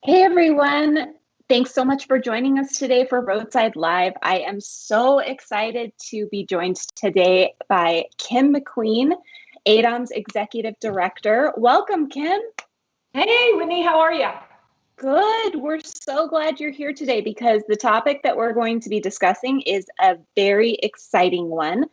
Hey everyone, thanks so much for joining us today for Roadside Live. I am so excited to be joined today by Kim McQueen, AADOM's Executive Director. Welcome, Kim. Hey, Whitney, how are you? Good. We're so glad you're here today because the topic that we're going to be discussing is a very exciting one.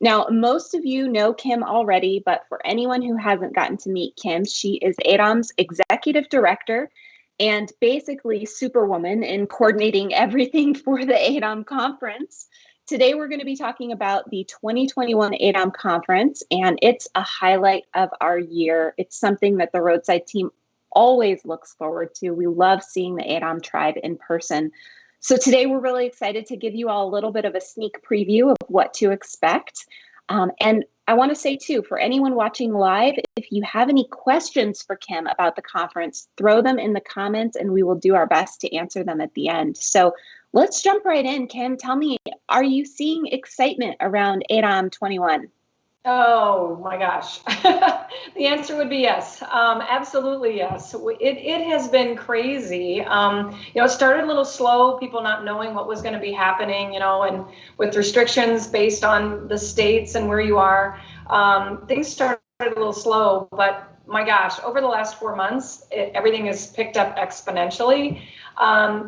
Now, most of you know Kim already, but for anyone who hasn't gotten to meet Kim, she is AADOM's Executive Director and basically superwoman in coordinating everything for the AADOM conference. Today, we're going to be talking about the 2021 AADOM conference, and it's a highlight of our year. It's something that the Roadside team always looks forward to. We love seeing the AADOM tribe in person. So today, we're really excited to give you all a little bit of a sneak preview of what to expect. And I want to say, too, for anyone watching live, if you have any questions for Kim about the conference, throw them in the comments and we will do our best to answer them at the end. So let's jump right in. Kim, tell me, are you seeing excitement around AADOM 21? Oh my gosh. The answer would be yes. Absolutely yes. It has been crazy. It started a little slow, people not knowing what was going to be happening, and with restrictions based on the states and where you are, things started a little slow, but my gosh, over the last 4 months, everything has picked up exponentially.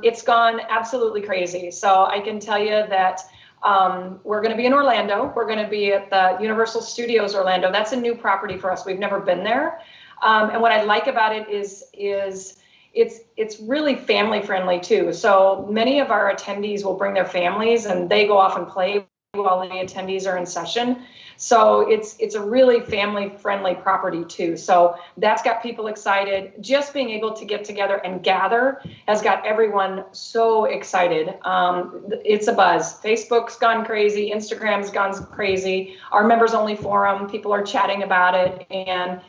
It's gone absolutely crazy. So I can tell you that we're going to be in Orlando. We're going to be at the Universal Studios Orlando. That's a new property for us. We've never been there. And what I like about it is it's really family friendly too. So many of our attendees will bring their families and they go off and play while the attendees are in session. So it's a really family friendly property too. So that's got people excited. Just being able to get together and gather has got everyone so excited. It's a buzz. Facebook's gone crazy. Instagram's gone crazy. Our members only forum, people are chatting about it. And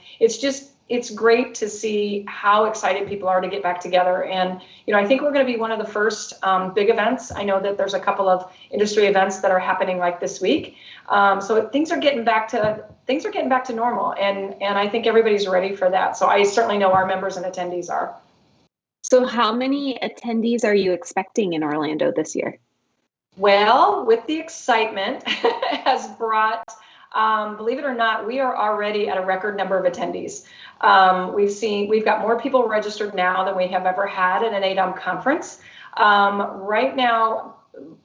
it's great to see how excited people are to get back together. And, I think we're going to be one of the first big events. I know that there's a couple of industry events that are happening like this week. So things are getting back to normal. And I think everybody's ready for that. So I certainly know our members and attendees are. So how many attendees are you expecting in Orlando this year? Well, with the excitement has brought, believe it or not, we are already at a record number of attendees. We've got more people registered now than we have ever had at an AADOM conference. Right now,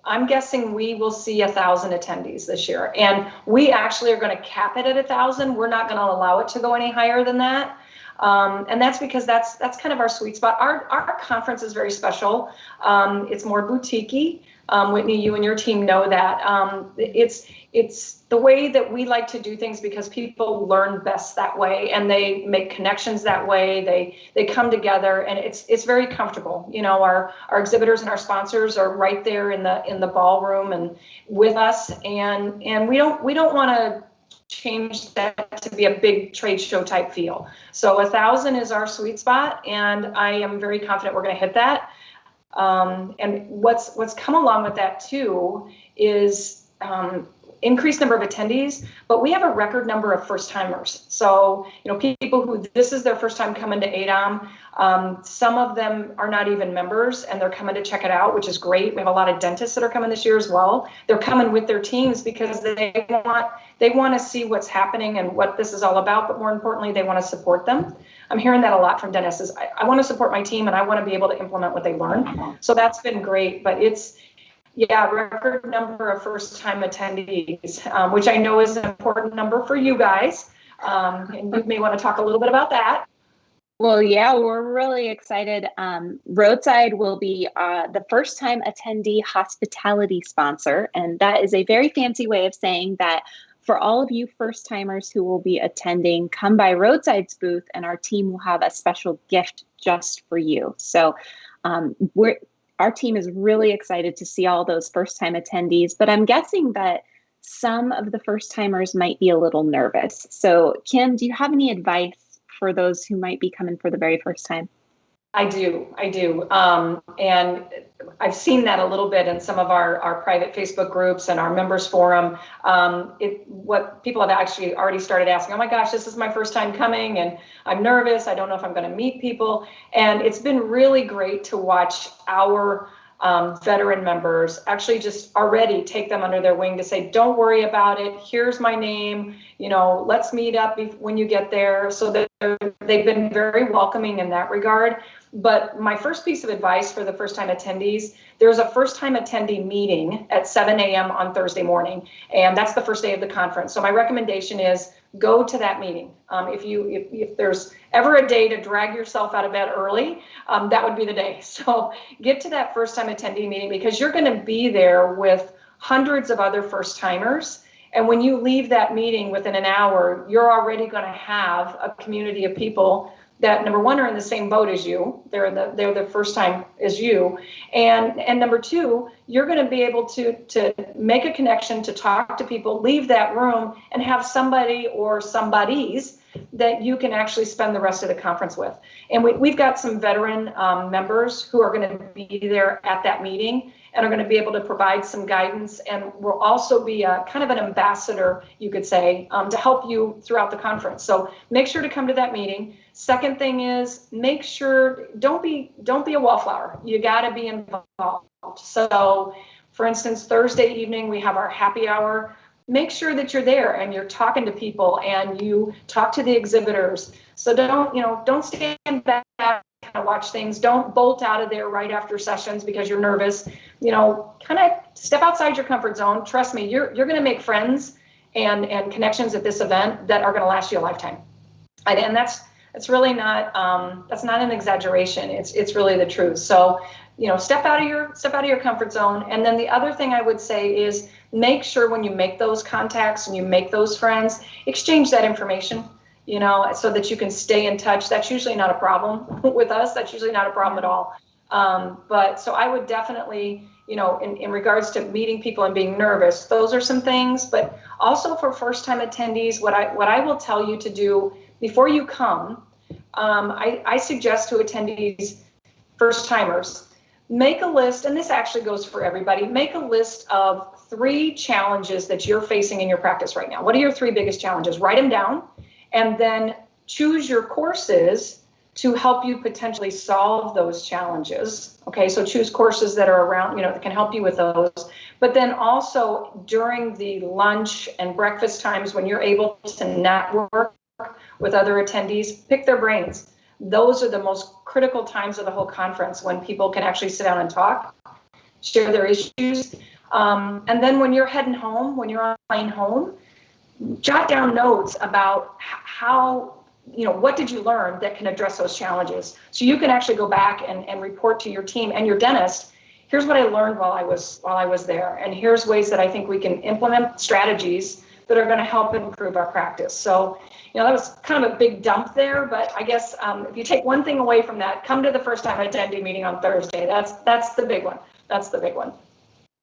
I'm guessing we will see 1,000 attendees this year. And we actually are going to cap it at 1,000. We're not going to allow it to go any higher than that. And that's because that's kind of our sweet spot. Our conference is very special. It's more boutique-y. Whitney, you and your team know that. It's the way that we like to do things because people learn best that way and they make connections that way. They come together and it's very comfortable. Our exhibitors and our sponsors are right there in the ballroom and with us, and we don't want to change that to be a big trade show type feel. So 1,000 is our sweet spot, and I am very confident we're going to hit that. And what's come along with that too is increased number of attendees, but we have a record number of first timers. So, people who this is their first time coming to AADOM, some of them are not even members and they're coming to check it out, which is great. We have a lot of dentists that are coming this year as well. They're coming with their teams because they want to see what's happening and what this is all about, but more importantly, they want to support them. I'm hearing that a lot from dentists is I want to support my team and I want to be able to implement what they learn. So that's been great, but record number of first-time attendees, which I know is an important number for you guys. And you may want to talk a little bit about that. Well, yeah, we're really excited. Roadside will be the first-time attendee hospitality sponsor, and that is a very fancy way of saying that for all of you first-timers who will be attending, come by Roadside's booth, and our team will have a special gift just for you. So our team is really excited to see all those first-time attendees, but I'm guessing that some of the first-timers might be a little nervous. So, Kim, do you have any advice for those who might be coming for the very first time? I do. And I've seen that a little bit in some of our private Facebook groups and our members forum. What people have actually already started asking, oh my gosh, this is my first time coming and I'm nervous. I don't know if I'm going to meet people. And it's been really great to watch our veteran members actually just already take them under their wing to say, don't worry about it. Here's my name. Let's meet up when you get there. So that they've been very welcoming in that regard. But my first piece of advice for the first time attendees, there's a first time attendee meeting at 7 a.m. on Thursday morning. And that's the first day of the conference. So my recommendation is go to that meeting. If there's ever a day to drag yourself out of bed early, that would be the day. So get to that first time attendee meeting, because you're going to be there with hundreds of other first timers. And when you leave that meeting within an hour, you're already going to have a community of people that, number one, are in the same boat as you. They're the first time as you. And number two, you're going to be able to make a connection, to talk to people, leave that room, and have somebody or somebodies that you can actually spend the rest of the conference with. And we've got some veteran members who are going to be there at that meeting and are going to be able to provide some guidance, and will also be a kind of an ambassador, you could say, to help you throughout the conference. So make sure to come to that meeting. Second thing is, make sure, don't be a wallflower. You got to be involved. So for instance, Thursday evening, we have our happy hour. Make sure that you're there and you're talking to people and you talk to the exhibitors. So don't stand back and kind of watch things. Don't bolt out of there right after sessions because you're nervous. Kind of step outside your comfort zone. Trust me, you're going to make friends and connections at this event that are going to last you a lifetime. And that's really not that's not an exaggeration. It's really the truth. So step out of your comfort zone. And then the other thing I would say is, make sure when you make those contacts and you make those friends, exchange that information, so that you can stay in touch. That's usually not a problem with us. That's usually not a problem at all. But so I would definitely, in regards to meeting people and being nervous, those are some things. But also for first time attendees, what I will tell you to do before you come, I suggest to attendees, first timers, make a list, and this actually goes for everybody, make a list of 3 challenges that you're facing in your practice right now. What are your 3 biggest challenges? Write them down, and then choose your courses to help you potentially solve those challenges. Okay, so choose courses that are around, that can help you with those. But then also during the lunch and breakfast times when you're able to network with other attendees, pick their brains. Those are the most critical times of the whole conference, when people can actually sit down and talk, share their issues. And then when you're heading home, when you're on the plane home, jot down notes about how, what did you learn that can address those challenges? So you can actually go back and report to your team and your dentist, here's what I learned while I was there. And here's ways that I think we can implement strategies that are going to help improve our practice. So, that was kind of a big dump there, but I guess if you take one thing away from that, come to the first time attendee meeting on Thursday. That's the big one. That's the big one.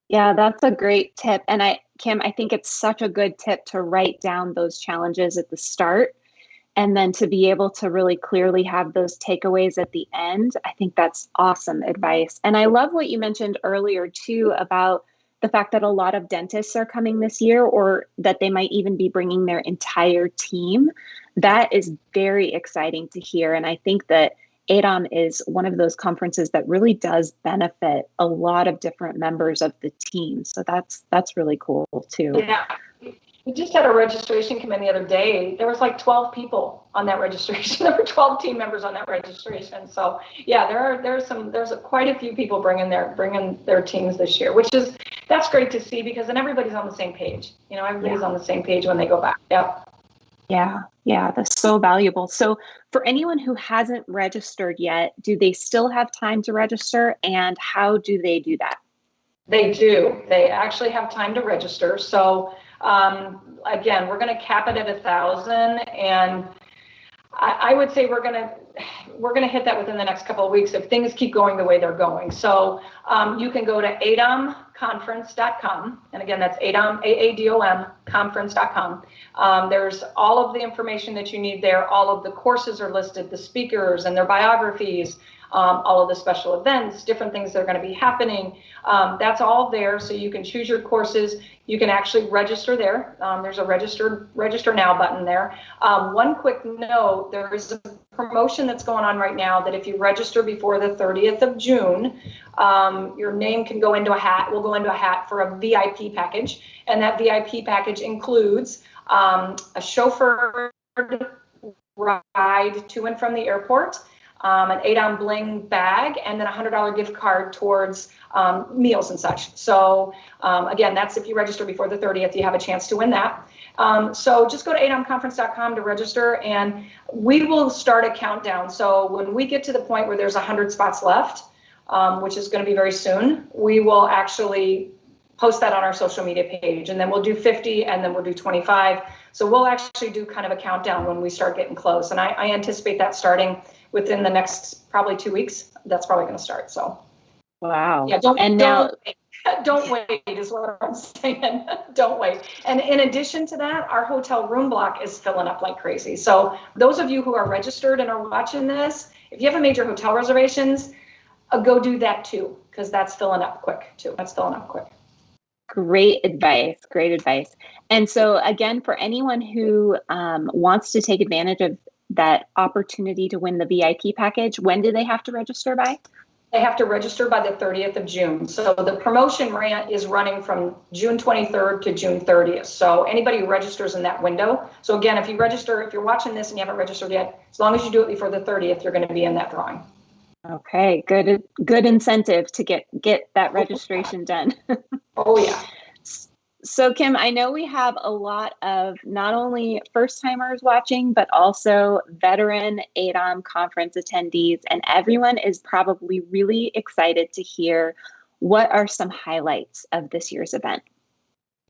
Yeah, that's a great tip. And Kim, I think it's such a good tip to write down those challenges at the start, and then to be able to really clearly have those takeaways at the end. I think that's awesome advice. And I love what you mentioned earlier too about the fact that a lot of dentists are coming this year, or that they might even be bringing their entire team. That is very exciting to hear. And I think that AADOM is one of those conferences that really does benefit a lot of different members of the team. So that's really cool too. Yeah. We just had a registration come in the other day. There was like 12 people on that registration. There were 12 team members on that registration. So yeah, there's quite a few people bringing their teams this year, that's great to see, because then everybody's on the same page. Everybody's on the same page when they go back. Yep. Yeah, that's so valuable. So for anyone who hasn't registered yet, do they still have time to register, and how do they do that? They do. They actually have time to register. So again, we're going to cap it at 1,000, and I would say we're going to we're going to hit that within the next couple of weeks if things keep going the way they're going. So you can go to AADOMconference.com. And again, that's AADOM, AADOM conference.com. There's all of the information that you need there. All of the courses are listed, the speakers and their biographies, all of the special events, different things that are going to be happening. That's all there. So you can choose your courses. You can actually register there. There's a register now button there. One quick note, there is a promotion that's going on right now that if you register before the 30th of June, your name can go into a hat. Will go into a hat for a VIP package. And that VIP package includes a chauffeur ride to and from the airport, an AADOM Bling bag, and then a $100 gift card towards meals and such. So again, that's if you register before the 30th, you have a chance to win that. So just go to AADOMconference.com to register, and we will start a countdown. So when we get to the point where there's 100 spots left, which is going to be very soon, we will actually post that on our social media page, and then we'll do 50, and then we'll do 25. So we'll actually do kind of a countdown when we start getting close, and I anticipate that starting within the next probably 2 weeks. That's probably going to start. So wow. Yeah, don't wait is what I'm saying. Don't wait. And in addition to that, our hotel room block is filling up like crazy. So those of you who are registered and are watching this, if you have a major hotel reservations, go do that too, because that's filling up quick too. That's filling up quick. Great advice. Great advice. And so again, for anyone who wants to take advantage of that opportunity to win the VIP package, when do they have to register by? They have to register by the 30th of June. So the promotion rant is running from June 23rd to June 30th. So anybody who registers in that window. So again, if you register, if you're watching this and you haven't registered yet, as long as you do it before the 30th, you're going to be in that drawing. Okay, good incentive to get that registration done. Oh yeah. So Kim, I know we have a lot of not only first timers watching, but also veteran AADOM conference attendees, and everyone is probably really excited to hear what are some highlights of this year's event.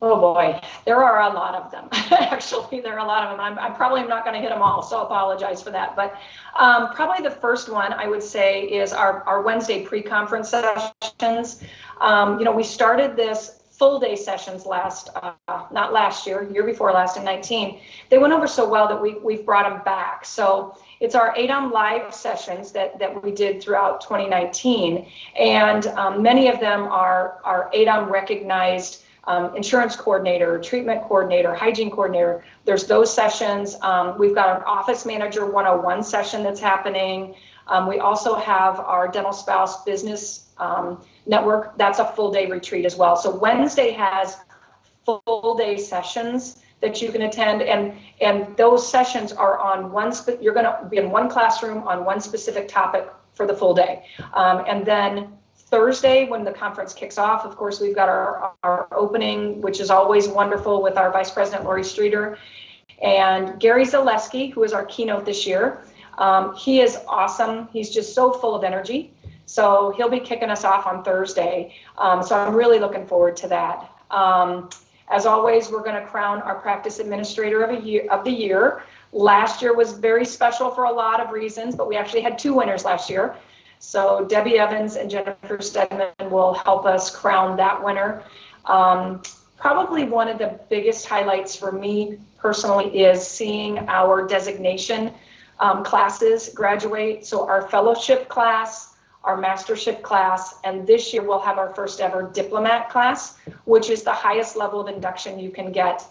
Oh boy, there are a lot of them. Actually, there are a lot of them. I'm probably not going to hit them all, so I apologize for that. But probably the first one I would say is our Wednesday pre-conference sessions. We started this full day sessions not last year, year before last in 19. They went over so well that we've brought them back. So it's our AADOM live sessions that we did throughout 2019. And many of them are AADOM recognized insurance coordinator, treatment coordinator, hygiene coordinator. There's those sessions. We've got an office manager 101 session that's happening. We also have our dental spouse business network. That's a full day retreat as well. So Wednesday has full day sessions that you can attend, and those sessions are on you're going to be in one classroom on one specific topic for the full day. And then Thursday, when the conference kicks off, of course, we've got our opening, which is always wonderful, with our Vice President Lori Streeter and Gary Zaleski, who is our keynote this year. He is awesome. He's just so full of energy. So he'll be kicking us off on Thursday. So I'm really looking forward to that. As always, we're going to crown our practice administrator of the year. Last year was very special for a lot of reasons, but we actually had two winners last year. So Debbie Evans and Jennifer Stedman will help us crown that winner. Probably one of the biggest highlights for me personally is seeing our designation classes graduate. So our fellowship class, our mastership class, and this year we'll have our first ever diplomat class, which is the highest level of induction you can get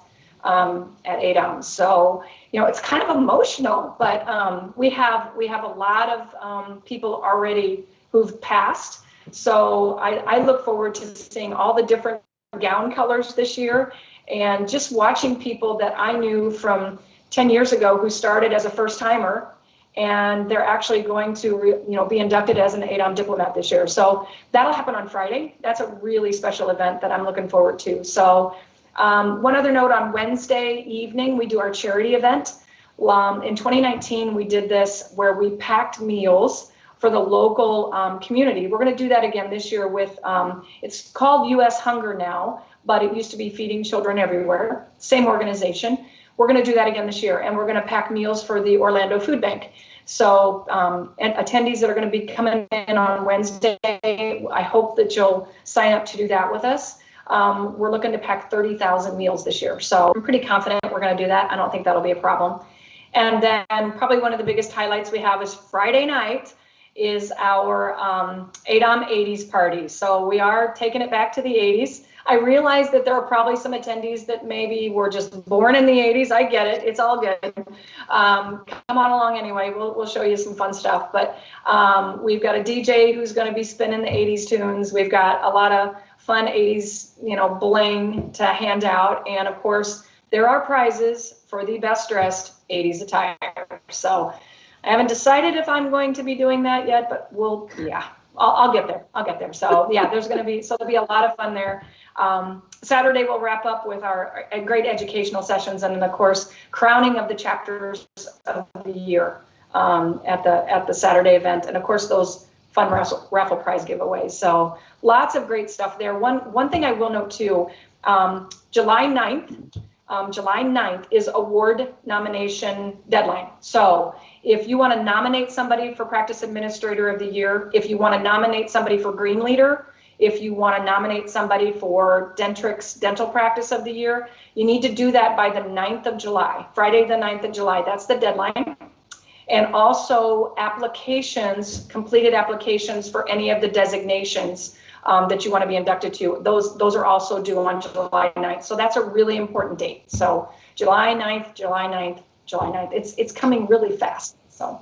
at AADOM. So, it's kind of emotional, but we have a lot of people already who've passed. So I look forward to seeing all the different gown colors this year, and just watching people that I knew from 10 years ago who started as a first timer, and they're actually going to be inducted as an AADOM diplomat this year. So that'll happen on Friday. That's a really special event that I'm looking forward to. So one other note, on Wednesday evening, we do our charity event. In 2019, we did this where we packed meals for the local community. We're going to do that again this year with, it's called US Hunger now, but it used to be Feeding Children Everywhere, same organization. we're going to do that again this year, and we're going to pack meals for the Orlando Food Bank. So and attendees that are going to be coming in on Wednesday, I hope that you'll sign up to do that with us. We're looking to pack 30,000 meals this year. So I'm pretty confident we're going to do that. I don't think that'll be a problem. And then probably one of the biggest highlights we have is Friday night is our AADOM 80s party. So we are taking it back to the 80s. I realize that there are probably some attendees that maybe were just born in the 80s. I get it. It's all good. Come on along anyway. We'll show you some fun stuff. But we've got a DJ who's going to be spinning the 80s tunes. We've got a lot of fun 80s, bling to hand out. And of course, there are prizes for the best dressed 80s attire. So I haven't decided if I'm going to be doing that yet, but I'll get there. So yeah, there'll be a lot of fun there. Saturday we'll wrap up with our great educational sessions, and then of course crowning of the chapters of the year at the Saturday event, and of course those fun raffle prize giveaways. So lots of great stuff there. One thing I will note too, July 9th is award nomination deadline. So if you want to nominate somebody for Practice Administrator of the Year, if you want to nominate somebody for Green Leader, if you want to nominate somebody for Dentrix Dental Practice of the Year, you need to do that by the 9th of July, Friday the 9th of July. That's the deadline. And also completed applications for any of the designations that you want to be inducted to. Those are also due on July 9th. So that's a really important date. So July 9th. It's coming really fast. So.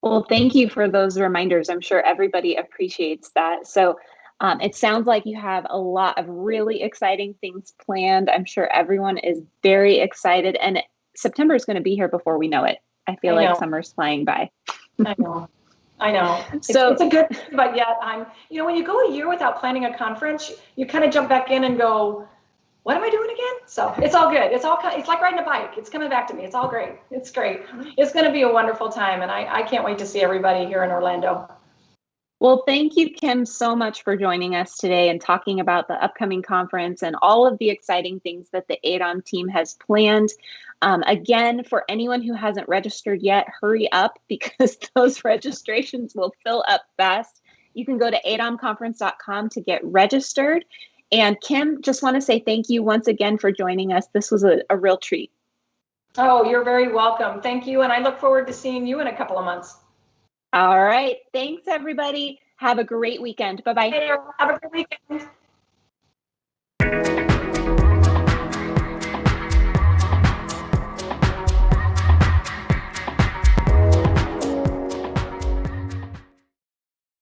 Well, thank you for those reminders. I'm sure everybody appreciates that. So it sounds like you have a lot of really exciting things planned. I'm sure everyone is very excited, and September is going to be here before we know it. I feel like summer's flying by. I know. So it's a good, but yet when you go a year without planning a conference, you kind of jump back in and go, what am I doing again? So it's all good. It's like riding a bike. It's coming back to me. It's all great. It's great. It's going to be a wonderful time. And I can't wait to see everybody here in Orlando. Well, thank you, Kim, so much for joining us today and talking about the upcoming conference and all of the exciting things that the AADOM team has planned. Again, for anyone who hasn't registered yet, hurry up because those registrations will fill up fast. You can go to aadomconference.com to get registered. And Kim, just want to say thank you once again for joining us. This was a real treat. Oh, you're very welcome. Thank you. And I look forward to seeing you in a couple of months. All right. Thanks, everybody. Have a great weekend. Bye-bye. Have a great weekend.